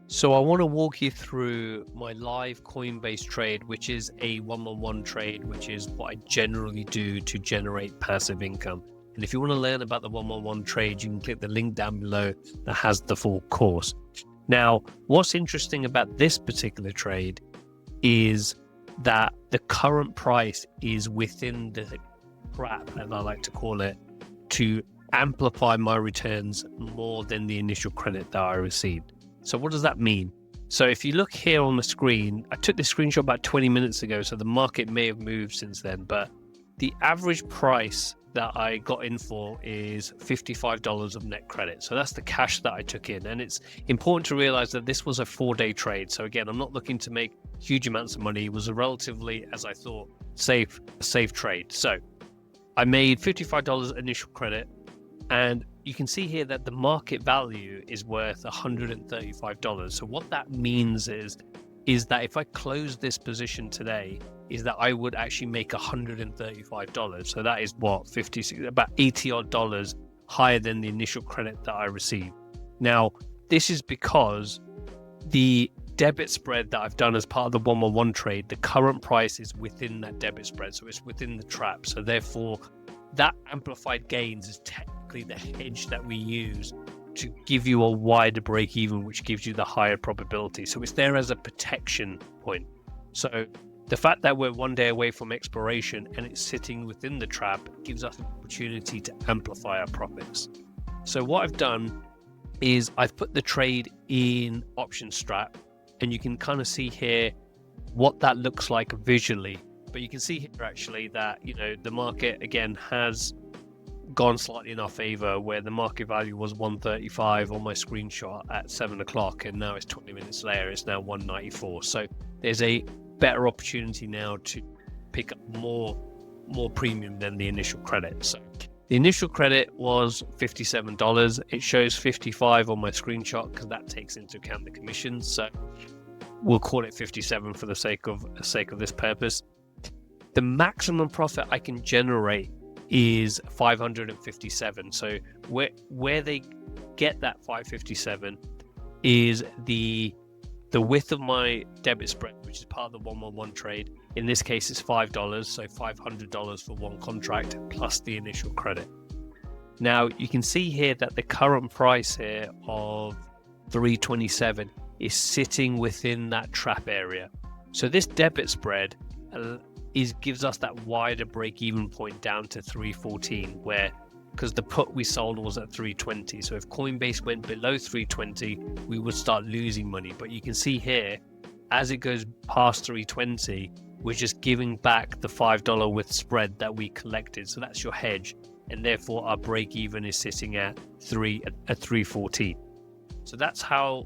So I want to walk you through my live Coinbase trade, which is a one-on-one trade, which is what I generally do to generate passive income. And if you want to learn about the one-on-one trade, you can click the link down below that has the full course. Now, what's interesting about this particular trade is that the current price is within the trap, as I like to call it, to amplify my returns more than the initial credit that I received. So what does that mean? So if you look here on the screen, I took this screenshot about 20 minutes ago, so the market may have moved since then, but the average price that I got in for is $55 of net credit. So that's the cash that I took in. And it's important to realize that this was a 4-day trade. So again, I'm not looking to make huge amounts of money. It was a relatively, as I thought, safe trade. So I made $55 initial credit, and you can see here that the market value is worth $135. So what that means is that if I close this position today, is that I would actually make $135. So that is what, about 80 odd dollars higher than the initial credit that I received. Now, this is because the debit spread that I've done as part of the one-on-one trade, the current price is within that debit spread. So it's within the trap. So therefore, that amplified gains is technically the hedge that we use to give you a wider break even, which gives you the higher probability. So it's there as a protection point. So the fact that we're 1 day away from expiration and it's sitting within the trap gives us an opportunity to amplify our profits. So what I've done is I've put the trade in option strat, and you can kind of see here what that looks like visually. But you can see here actually that, the market again has gone slightly in our favor, where the market value was 135 on my screenshot at 7 o'clock, and now it's 20 minutes later, it's now 194. So there's a better opportunity now to pick up more premium than the initial credit. So the initial credit was $57. It shows 55 on my screenshot because that takes into account the commissions. So we'll call it 57 for the sake of this purpose. The maximum profit I can generate is 557. So where they get that 557 is the width of my debit spread, which is part of the one-on-one trade. In this case, it's $5, so $500 for one contract plus the initial credit. Now you can see here that the current price here of 327 is sitting within that trap area. So this debit spread gives us that wider break-even point down to 314, because the put we sold was at 320. So if Coinbase went below 320, we would start losing money. But you can see here, as it goes past 320, we're just giving back the $5 with spread that we collected. So that's your hedge, and therefore our break-even is sitting at 314. So that's how,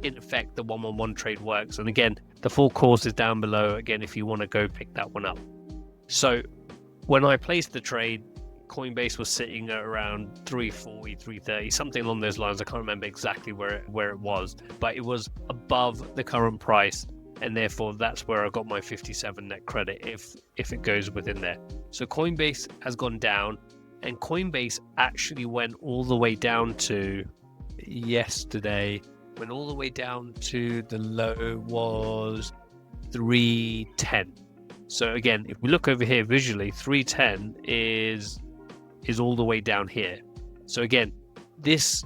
in effect, the one-on-one trade works. And again, the full course is down below, again, if you want to go pick that one up. So when I placed the trade, Coinbase was sitting at around 340, 330, something along those lines. I can't remember exactly where it was, but it was above the current price, and therefore that's where I got my 57 net credit if it goes within there. So Coinbase has gone down, and Coinbase actually went all the way down to yesterday. Went all the way down to the low was 310. So again, if we look over here visually, 310 is all the way down here. So again, this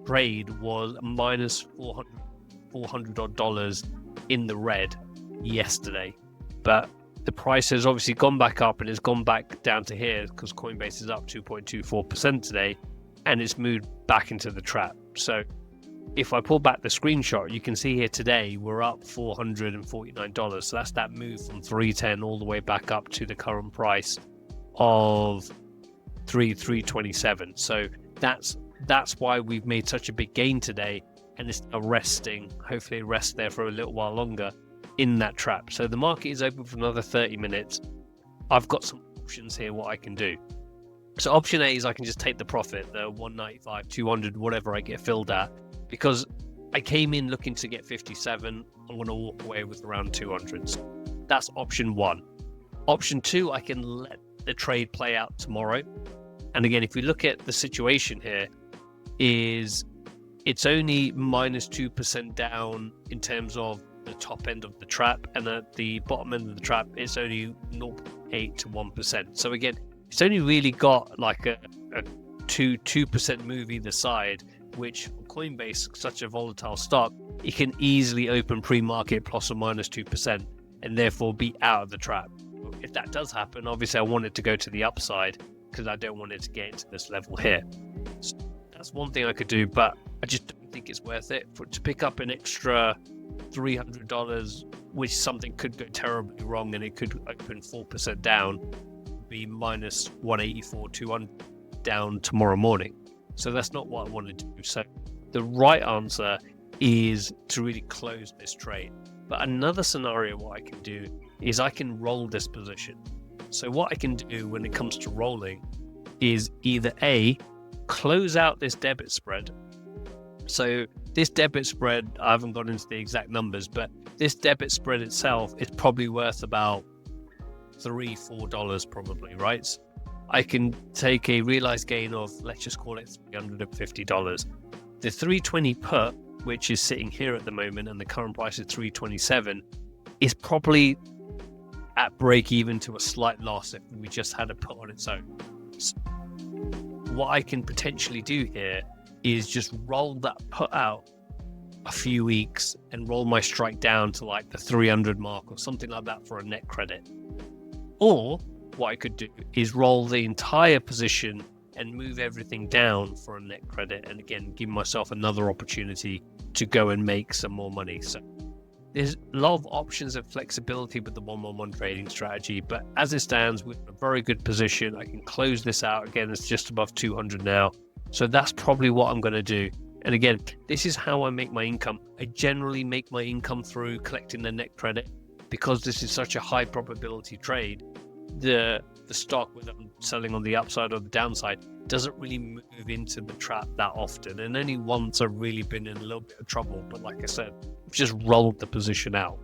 trade was minus $400 odd dollars in the red yesterday, but the price has obviously gone back up and it's gone back down to here because Coinbase is up 2.24% today, and it's moved back into the trap. So if I pull back the screenshot, you can see here today we're up $449. So that's that move from 310 all the way back up to the current price of 327. So that's why we've made such a big gain today, and it's now resting. Hopefully it rests there for a little while longer in that trap. So the market is open for another 30 minutes. I've got some options here what I can do. So option A is I can just take the profit, the 195, 200, whatever I get filled at. Because I came in looking to get 57, I'm going to walk away with around 200. So that's option one. Option two, I can let the trade play out tomorrow. And again, if we look at the situation here, is it's only minus 2% down in terms of the top end of the trap, and at the bottom end of the trap it's only 0.8 to 1%. So again, it's only really got like a 2% move either side, which for Coinbase, such a volatile stock, it can easily open pre-market plus or minus 2% and therefore be out of the trap. If that does happen, obviously I want it to go to the upside because I don't want it to get into this level here. So that's one thing I could do, but I just don't think it's worth it to pick up an extra $300, which something could go terribly wrong and it could open 4% down, be minus 184, 200 down tomorrow morning. So that's not what I want to do. So the right answer is to really close this trade. But another scenario what I can do is I can roll this position. So what I can do when it comes to rolling is either A, close out this debit spread. So this debit spread, I haven't gone into the exact numbers, but this debit spread itself is probably worth about $3-4 probably, right? So I can take a realized gain of, let's just call it $350. The 320 put, which is sitting here at the moment, and the current price is 327, is probably at break even to a slight loss if we just had a put on its own. So what I can potentially do here is just roll that put out a few weeks and roll my strike down to like the 300 mark or something like that for a net credit. Or what I could do is roll the entire position and move everything down for a net credit, and again give myself another opportunity to go and make some more money. So there's a lot of options and flexibility with the 1-1-1 trading strategy, but as it stands, we're in a very good position. I can close this out. Again, it's just above 200 now, so that's probably what I'm going to do. And again, this is how I make my income. I generally make my income through collecting the net credit, because this is such a high probability trade. The stock, whether I'm selling on the upside or the downside, doesn't really move into the trap that often, and only once I've really been in a little bit of trouble. But like I said, I've just rolled the position out.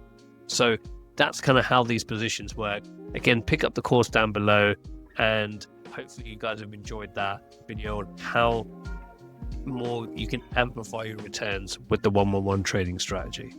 So that's kind of how these positions work. Again, pick up the course down below, and hopefully you guys have enjoyed that video on how more you can amplify your returns with the 1-1-1 trading strategy.